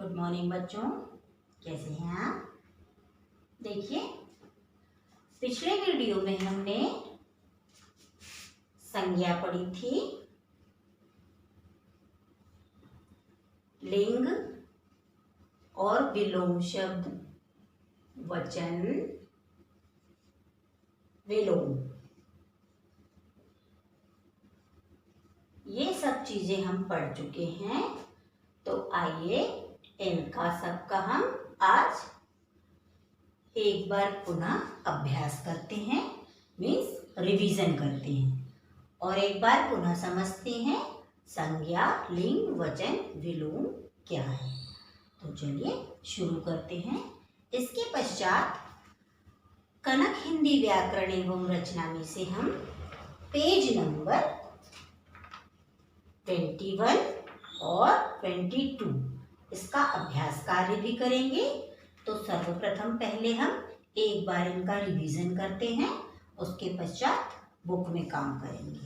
Good morning बच्चों, कैसे हैं आप। देखिए, पिछले वीडियो में हमने संज्ञा पढ़ी थी, लिंग और विलोम शब्द, वचन, विलोम, ये सब चीजें हम पढ़ चुके हैं। तो आइए इनका सबका हम आज एक बार पुनः अभ्यास करते हैं, मीन्स रिवीजन करते हैं और एक बार पुनः समझते हैं संज्ञा, लिंग, वचन, विलोम क्या है। तो चलिए शुरू करते हैं। इसके पश्चात कनक हिंदी व्याकरण एवं रचना में से हम पेज नंबर 21 और 22 इसका अभ्यास कार्य भी करेंगे। तो सर्वप्रथम पहले हम एक बार इनका रिवीजन करते हैं, उसके पश्चात बुक में काम करेंगे।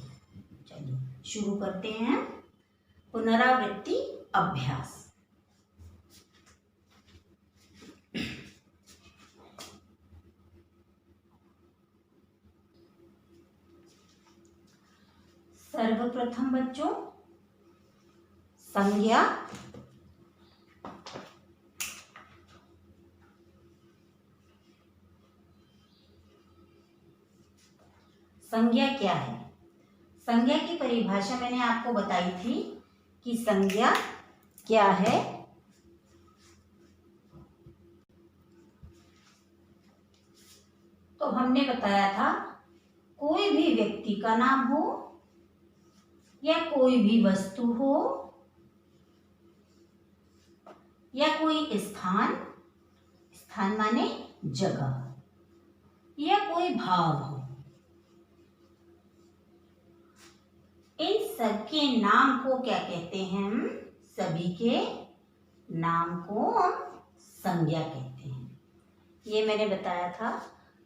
चलिए शुरू करते हैं। पुनरावृत्ति अभ्यास। सर्वप्रथम बच्चों संज्ञा, संज्ञा क्या है। संज्ञा की परिभाषा मैंने आपको बताई थी कि संज्ञा क्या है। तो हमने बताया था कोई भी व्यक्ति का नाम हो या कोई भी वस्तु हो या कोई स्थान, स्थान माने जगह, या कोई भाव हो, इन सबके नाम को क्या कहते हैं हम? सभी के नाम को हम संज्ञा कहते हैं। ये मैंने बताया था।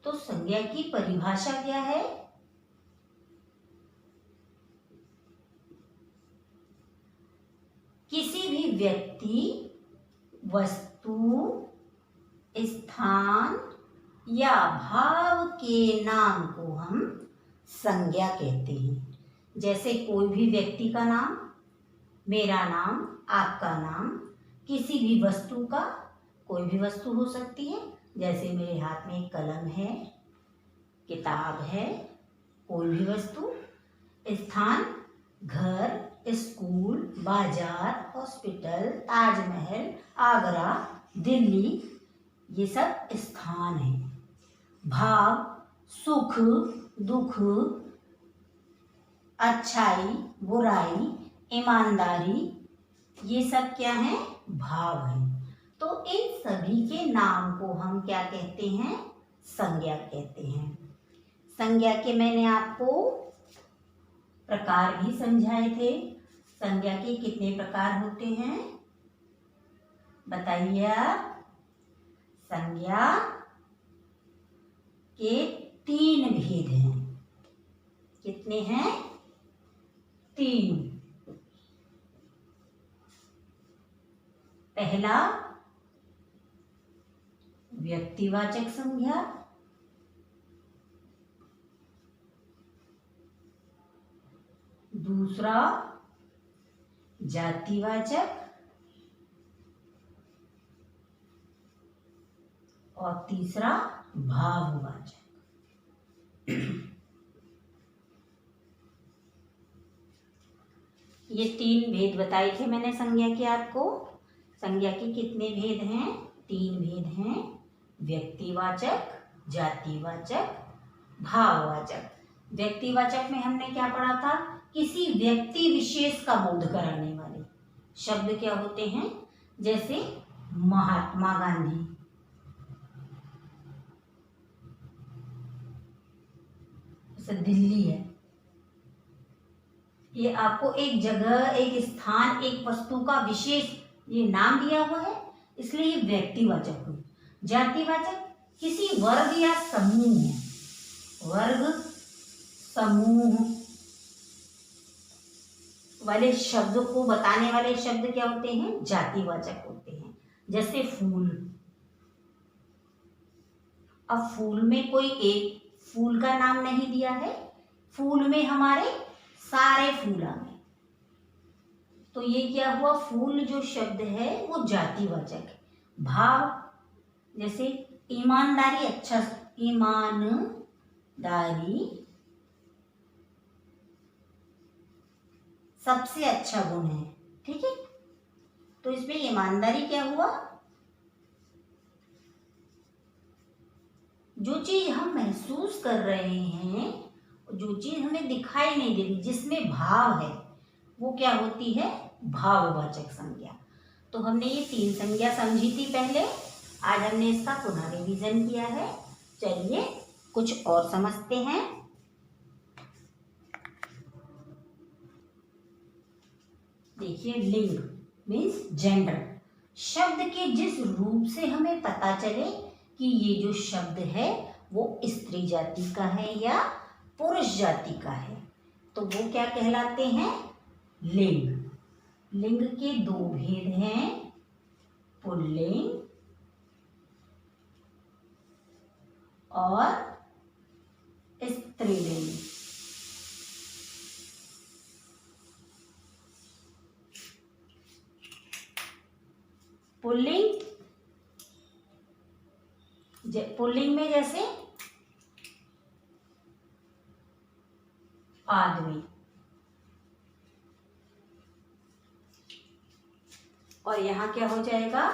तो संज्ञा की परिभाषा क्या है? किसी भी व्यक्ति, वस्तु, स्थान या भाव के नाम को हम संज्ञा कहते हैं। जैसे कोई भी व्यक्ति का नाम, मेरा नाम, आपका नाम, किसी भी वस्तु का, कोई भी वस्तु हो सकती है। जैसे मेरे हाथ में एक कलम है, किताब है, कोई भी वस्तु। स्थान घर, स्कूल, बाजार, हॉस्पिटल, ताजमहल, आगरा, दिल्ली, ये सब स्थान हैं। भाव सुख, दुख, अच्छाई, बुराई, ईमानदारी, ये सब क्या है? भाव है। तो इन सभी के नाम को हम क्या कहते हैं? संज्ञा कहते हैं। संज्ञा के मैंने आपको प्रकार भी समझाए थे। संज्ञा के कितने प्रकार होते हैं बताइए आप? संज्ञा के 3 भेद हैं। कितने हैं? 3। पहला व्यक्तिवाचक संज्ञा, दूसरा जातिवाचक और तीसरा भाववाचक। ये 3 भेद बताए थे मैंने संज्ञा के आपको। संज्ञा के कितने भेद हैं? 3 भेद हैं। व्यक्तिवाचक, जातिवाचक, भाववाचक। व्यक्तिवाचक में हमने क्या पढ़ा था? किसी व्यक्ति विशेष का बोध कराने वाले शब्द क्या होते हैं? जैसे महात्मा गांधी, जैसे दिल्ली है। ये आपको एक जगह, एक स्थान, एक वस्तु का विशेष ये नाम दिया हुआ है, इसलिए ये व्यक्तिवाचक हुई। जातिवाचक किसी वर्ग या समूह है। वर्ग, समूह वाले शब्द को बताने वाले शब्द क्या होते हैं? जातिवाचक होते हैं। जैसे फूल। अब फूल में कोई एक फूल का नाम नहीं दिया है, फूल में हमारे सारे फूल आ गए। तो ये क्या हुआ, फूल जो शब्द है वो जातिवाचक है। भाव, जैसे ईमानदारी, अच्छा, ईमानदारी सबसे अच्छा गुण है, ठीक है। तो इसमें ईमानदारी क्या हुआ, जो चीज हम महसूस कर रहे हैं, जो चीज हमें दिखाई नहीं दे रही, जिसमें भाव है, वो क्या होती है, भाववाचक संज्ञा। तो हमने ये 3 संज्ञा समझी थी पहले, आज हमने इसका पुनः रिवीजन किया है। चलिए कुछ और समझते हैं। देखिए, लिंग मीन्स जेंडर, शब्द के जिस रूप से हमें पता चले कि ये जो शब्द है वो स्त्री जाति का है या पुरुष जाति का है, तो वो क्या कहलाते हैं, लिंग। लिंग के 2 भेद हैं, पुल्लिंग और स्त्रीलिंग। पुल्लिंग, पुल्लिंग में जैसे आदमी, और यहां क्या हो जाएगा,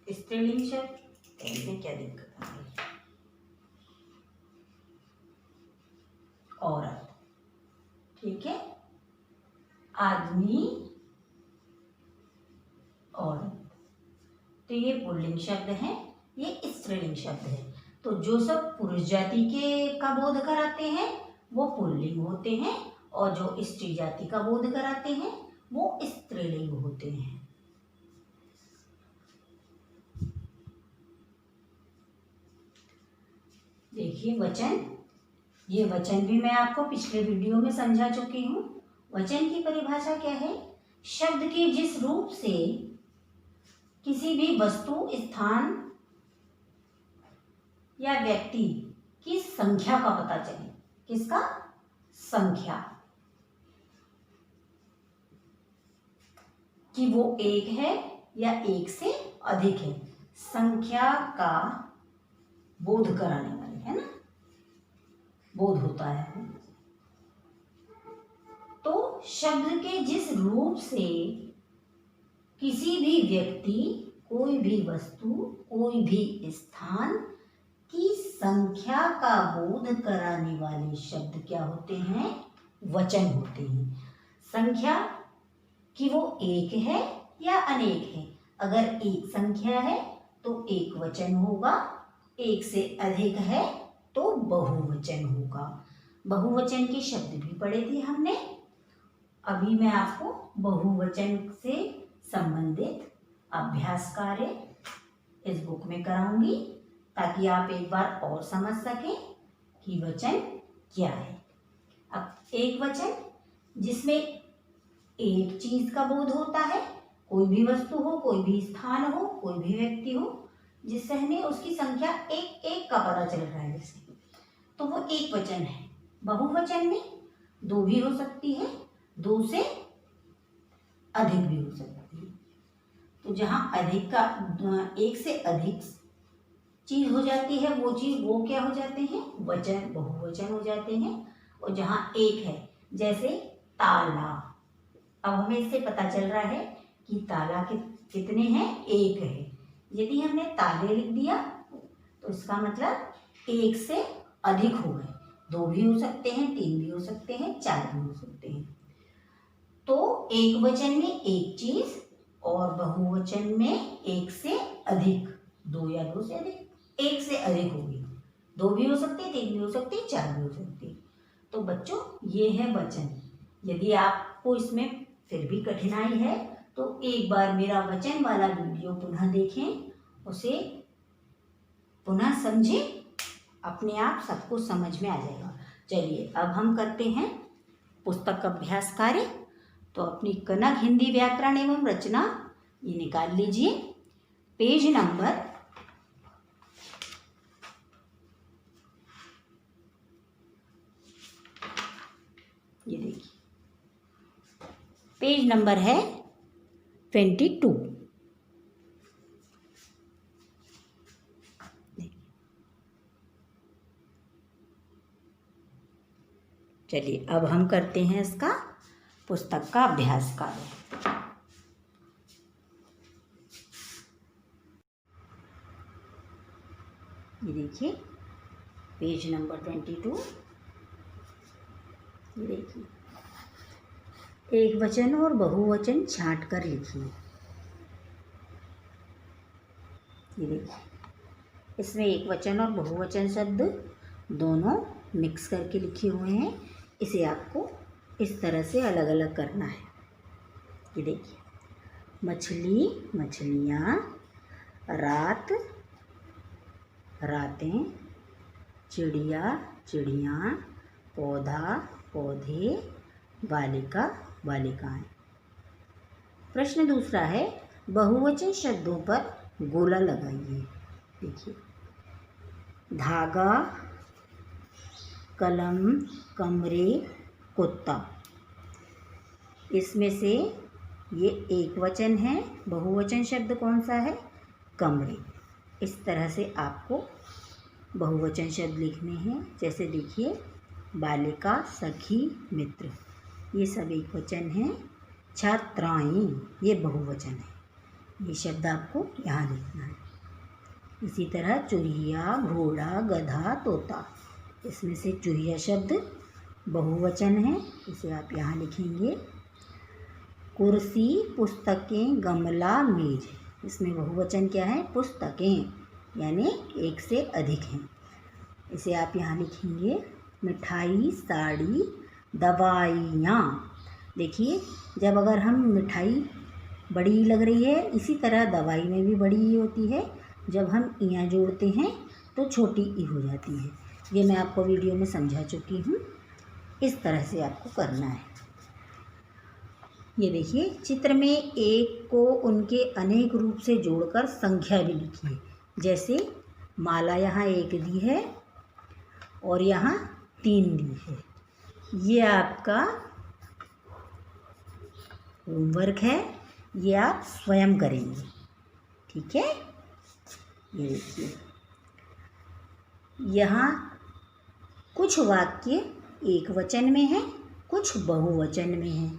स्त्रीलिंग शब्द। इसमें क्या दिक्कत आ रही है, औरत, ठीक है, आदमी, औरत। तो ये पुल्लिंग शब्द है, ये स्त्रीलिंग शब्द है। तो जो सब पुरुष जाति के का बोध कराते हैं वो पुल्लिंग होते हैं, और जो स्त्री जाति का बोध कराते हैं वो स्त्रीलिंग होते हैं। देखिए वचन, ये वचन भी मैं आपको पिछले वीडियो में समझा चुकी हूँ। वचन की परिभाषा क्या है, शब्द के जिस रूप से किसी भी वस्तु, स्थान या व्यक्ति की संख्या का पता चले। किसका, संख्या, कि वो एक है या एक से अधिक है, संख्या का बोध कराने वाले, है ना, बोध होता है। तो शब्द के जिस रूप से किसी भी व्यक्ति, कोई भी वस्तु, कोई भी स्थान की संख्या का बोध कराने वाले शब्द क्या होते हैं, वचन होते हैं। संख्या कि वो एक है या अनेक है, अगर एक संख्या है तो एक वचन होगा, एक से अधिक है तो बहुवचन होगा। बहुवचन के शब्द भी पढ़े थे हमने। अभी मैं आपको बहुवचन से संबंधित अभ्यास कार्य इस बुक में कराऊंगी, ताकि आप एक बार और समझ सकें कि वचन क्या है। अब एक वचन जिसमें एक चीज का बोध होता है, कोई भी वस्तु हो, कोई भी स्थान हो, कोई भी व्यक्ति हो, जिससे हमें उसकी संख्या एक एक का पता चल रहा है, जैसे, तो वो एक वचन है। बहुवचन में 2 भी हो सकती है, 2 से अधिक भी हो सकती है। तो जहां अधिक का, एक से अधिक चीज हो जाती है, वो चीज, वो क्या हो जाते हैं, वचन, बहुवचन हो जाते हैं। और जहां एक है, जैसे ताला, अब हमें इससे पता चल रहा है कि ताला कितने हैं, एक है। यदि हमने ताले लिख दिया तो इसका मतलब एक से अधिक हो गए, 2 भी हो सकते हैं, 3 भी हो सकते हैं, 4 भी हो सकते हैं। तो एक वचन में एक चीज और बहुवचन में एक से अधिक, 2 या 2 से अधिक, एक से अधिक होगी, 2 भी हो सकती, 3 भी हो सकती, 4 भी हो सकती। तो बच्चों ये है वचन। यदि आपको इसमें फिर भी कठिनाई है तो एक बार मेरा वचन वाला वीडियो पुनः देखें, उसे पुनः समझें, अपने आप सब कुछ समझ में आ जाएगा। चलिए अब हम करते हैं पुस्तक अभ्यास कार्य। तो अपनी कनक हिंदी व्याकरण एवं रचना ये निकाल लीजिए। Page number 22। चलिए अब हम करते हैं इसका पुस्तक का अभ्यास कार्य। ये देखिए पेज नंबर 22। ये देखिए, एक वचन और बहुवचन छांट कर लिखिए। ये देखिए, इसमें एक वचन और बहुवचन शब्द दोनों मिक्स करके लिखे हुए हैं। इसे आपको इस तरह से अलग अलग करना है। ये देखिए, मछली मछलियाँ, रात रातें, चिड़िया चिड़ियाँ, पौधा पौधे, बालिका बालिकाएं। प्रश्न दूसरा है, बहुवचन शब्दों पर गोला लगाइए। देखिए, धागा, कलम, कमरे, कुत्ता। इसमें से ये एक वचन है, बहुवचन शब्द कौन सा है? कमरे। इस तरह से आपको बहुवचन शब्द लिखने हैं। जैसे देखिए, बालिका, सखी, मित्र, ये सब एक वचन हैं। छात्राएं, ये बहुवचन है। ये शब्द आपको यहाँ लिखना है। इसी तरह चुहिया, घोड़ा, गधा, तोता। इसमें से चुहिया शब्द बहुवचन है, इसे आप यहाँ लिखेंगे। कुर्सी, पुस्तकें, गमला, मेज। इसमें बहुवचन क्या है? पुस्तकें, यानी एक से अधिक हैं। इसे आप यहाँ लिखेंगे। मिठाई, साड़ी, दवाइयाँ। देखिए, जब अगर हम मिठाई बड़ी लग रही है, इसी तरह दवाई में भी बड़ी ही होती है। जब हम इयाँ जोड़ते हैं तो छोटी ई हो जाती है। ये मैं आपको वीडियो में समझा चुकी हूँ। इस तरह से आपको करना है। ये देखिए, चित्र में एक को उनके अनेक रूप से जोड़कर संख्या भी लिखिए। जैसे माला यहाँ 1 दी है और यहाँ 3 दी है। ये आपका होमवर्क है, ये आप स्वयं करेंगे। ठीक है, ये देखिए, यहाँ कुछ वाक्य एक वचन में है, कुछ बहुवचन में है।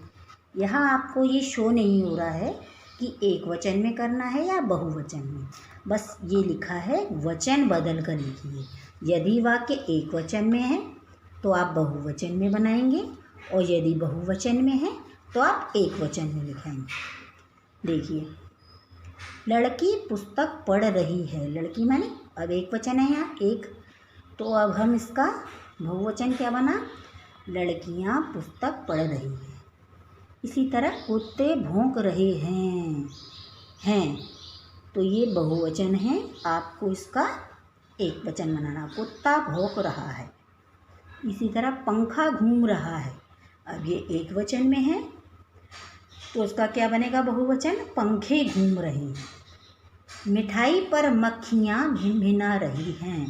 यहाँ आपको ये शो नहीं हो रहा है कि एक वचन में करना है या बहुवचन में। बस ये लिखा है, वचन बदल कर लिखिए। यदि वाक्य एक वचन में है तो आप बहुवचन में बनाएंगे, और यदि बहुवचन में है तो आप एक वचन में लिखाएंगे। देखिए, लड़की पुस्तक पढ़ रही है। लड़की माने अब एक वचन है यहाँ, एक। तो अब हम इसका बहुवचन क्या बना? लड़कियाँ पुस्तक पढ़ रही हैं। इसी तरह कुत्ते भौंक रहे हैं, तो ये बहुवचन है। आपको इसका एक वचन बनाना। कुत्ता भौंक रहा है। इसी तरह पंखा घूम रहा है। अब ये एक वचन में है, तो उसका क्या बनेगा? बहुवचन। पंखे घूम रहे हैं। मिठाई पर मक्खियाँ भिनभिना रही हैं।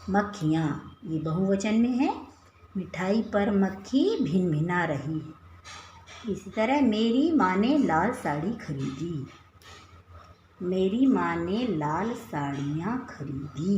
मक्खियाँ, ये बहुवचन में है। मिठाई पर मक्खी भिनभिना रही है। इसी तरह मेरी माँ ने लाल साड़ी खरीदी। मेरी माँ ने लाल साड़ियाँ खरीदी।